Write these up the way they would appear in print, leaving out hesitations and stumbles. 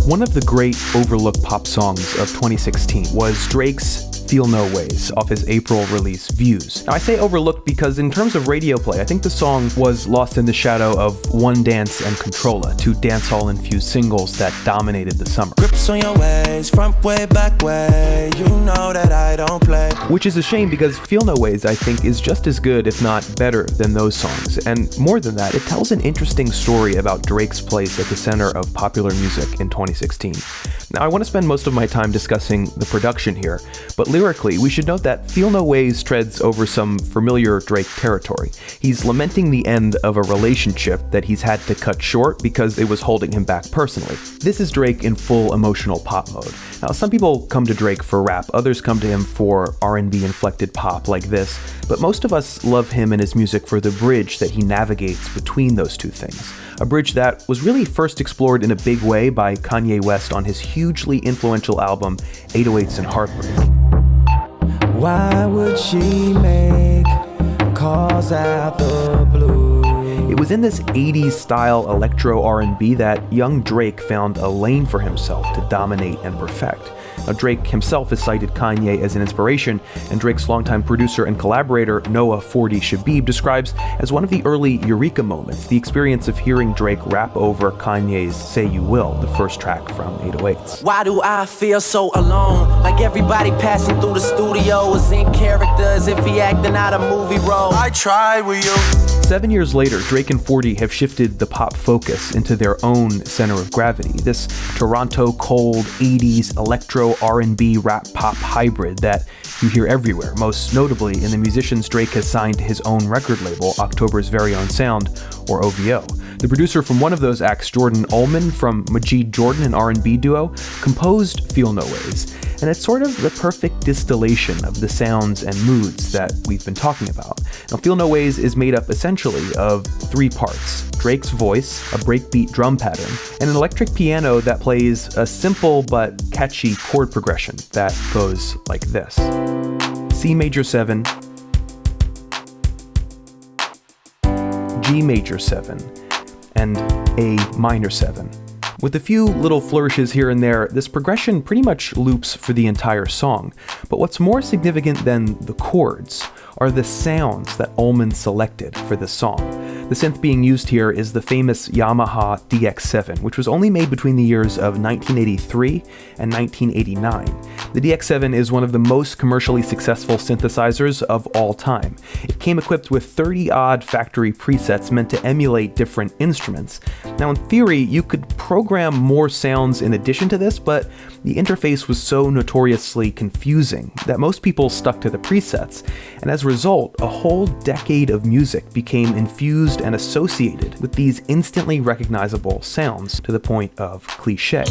One of the great overlooked pop songs of 2016 was Drake's Feel No Ways off his April release Views. Now I say overlooked because in terms of radio play, I think the song was lost in the shadow of One Dance and Controlla, two dancehall-infused singles that dominated the summer. Grips on your ways, front way, back way, you know that I don't play. Which is a shame because Feel No Ways, I think, is just as good, if not better, than those songs. And more than that, it tells an interesting story about Drake's place at the center of popular music in 2016. Now, I want to spend most of my time discussing the production here, but lyrically, we should note that Feel No Ways treads over some familiar Drake territory. He's lamenting the end of a relationship that he's had to cut short because it was holding him back personally. This is Drake in full emotional pop mode. Now, some people come to Drake for rap, others come to him for R&B inflected pop like this, but most of us love him and his music for the bridge that he navigates between those two things. A bridge that was really first explored in a big way by Kanye West on his hugely influential album 808s and Heartbreak. Why would she make calls out the blue? It was in this 80s style electro R&B that young Drake found a lane for himself to dominate and perfect. Now, Drake himself has cited Kanye as an inspiration, and Drake's longtime producer and collaborator Noah 40 Shabib describes as one of the early eureka moments, the experience of hearing Drake rap over Kanye's Say You Will, the first track from 808s. Why do I feel so alone? Like everybody passing through the studio is in character as if he acting out a movie role. I tried with you. 7 years later, Drake and 40 have shifted the pop focus into their own center of gravity, this Toronto cold 80s electro R&B rap pop hybrid that you hear everywhere, most notably in the musicians Drake has signed to his own record label, October's Very Own Sound, or OVO. The producer from one of those acts, Jordan Ullman from Majid Jordan, an R&B duo, composed Feel No Ways, and it's sort of the perfect distillation of the sounds and moods that we've been talking about. Now, Feel No Ways is made up essentially of three parts: Drake's voice, a breakbeat drum pattern, and an electric piano that plays a simple but catchy chord progression that goes like this: C major 7, G major 7, and A minor 7. With a few little flourishes here and there, this progression pretty much loops for the entire song. But what's more significant than the chords are the sounds that Ullman selected for this song. The synth being used here is the famous Yamaha DX7, which was only made between the years of 1983 and 1989. The DX7 is one of the most commercially successful synthesizers of all time. It came equipped with 30-odd factory presets meant to emulate different instruments. Now, in theory, you could program more sounds in addition to this, but the interface was so notoriously confusing that most people stuck to the presets, and as a result, a whole decade of music became infused and associated with these instantly recognizable sounds to the point of cliché.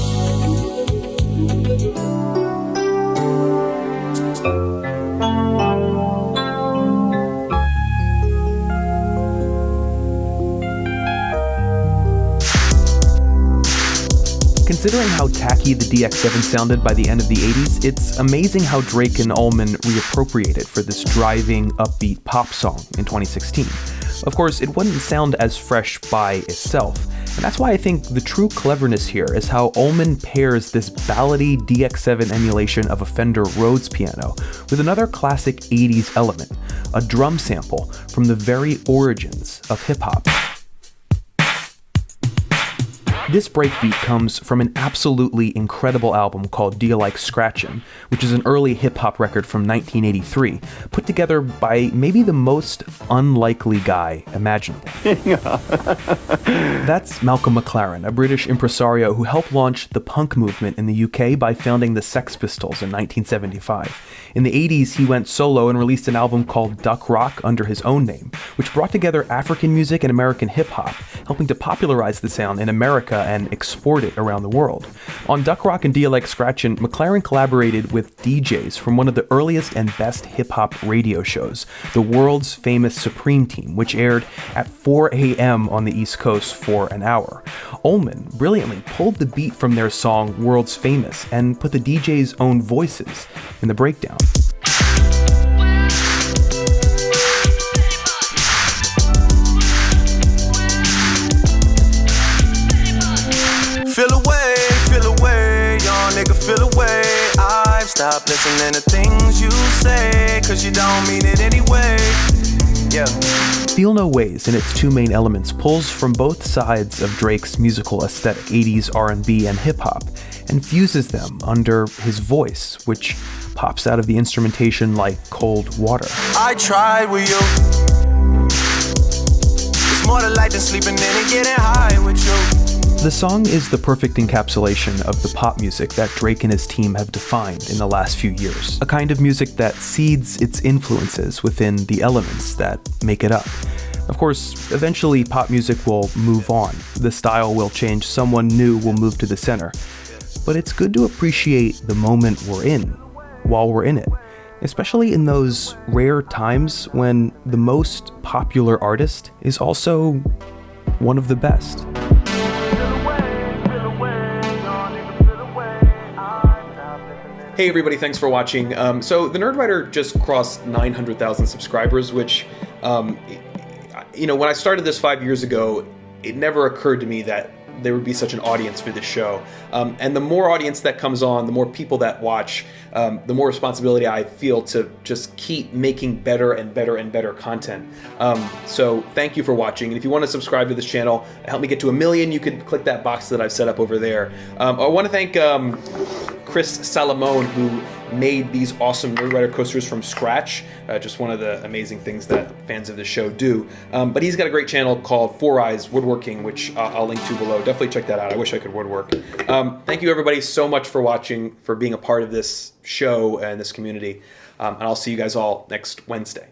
Considering how tacky the DX7 sounded by the end of the 80s, it's amazing how Drake and Ullman reappropriated for this driving, upbeat pop song in 2016. Of course, it wouldn't sound as fresh by itself, and that's why I think the true cleverness here is how Ullman pairs this ballady DX7 emulation of a Fender Rhodes piano with another classic 80s element, a drum sample from the very origins of hip-hop. This breakbeat comes from an absolutely incredible album called Do You Like Scratchin', which is an early hip-hop record from 1983, put together by maybe the most unlikely guy imaginable. That's Malcolm McLaren, a British impresario who helped launch the punk movement in the UK by founding the Sex Pistols in 1975. In the 80s, he went solo and released an album called Duck Rock under his own name, which brought together African music and American hip-hop, helping to popularize the sound in America and export it around the world. On Duck Rock and Do You Like Scratchin', McLaren collaborated with DJs from one of the earliest and best hip-hop radio shows, the world's famous Supreme Team, which aired at 4 a.m. on the East Coast for an hour. Ullman brilliantly pulled the beat from their song World's Famous and put the DJs' own voices in the breakdown. Feel away, listening to things you say, cause you don't mean it anyway. Yeah. Feel No Ways in its two main elements pulls from both sides of Drake's musical aesthetic, 80s R&B and hip-hop, and fuses them under his voice, which pops out of the instrumentation like cold water. I tried with you. It's more to life than sleeping in and getting high with you. The song is the perfect encapsulation of the pop music that Drake and his team have defined in the last few years. A kind of music that seeds its influences within the elements that make it up. Of course, eventually pop music will move on. The style will change, someone new will move to the center. But it's good to appreciate the moment we're in while we're in it. Especially in those rare times when the most popular artist is also one of the best. Hey everybody, thanks for watching. So the Nerdwriter just crossed 900,000 subscribers, which, when I started this 5 years ago, it never occurred to me that there would be such an audience for this show. And the more audience that comes on, the more people that watch, the more responsibility I feel to just keep making better and better and better content. So thank you for watching. And if you want to subscribe to this channel, help me get to 1 million, you can click that box that I've set up over there. I want to thank Chris Salamone, who made these awesome Nerdwriter coasters from scratch. Just one of the amazing things that fans of this show do. But he's got a great channel called Four Eyes Woodworking, which I'll link to below. Definitely check that out. I wish I could woodwork. Thank you everybody so much for watching, for being a part of this show and this community. And I'll see you guys all next Wednesday.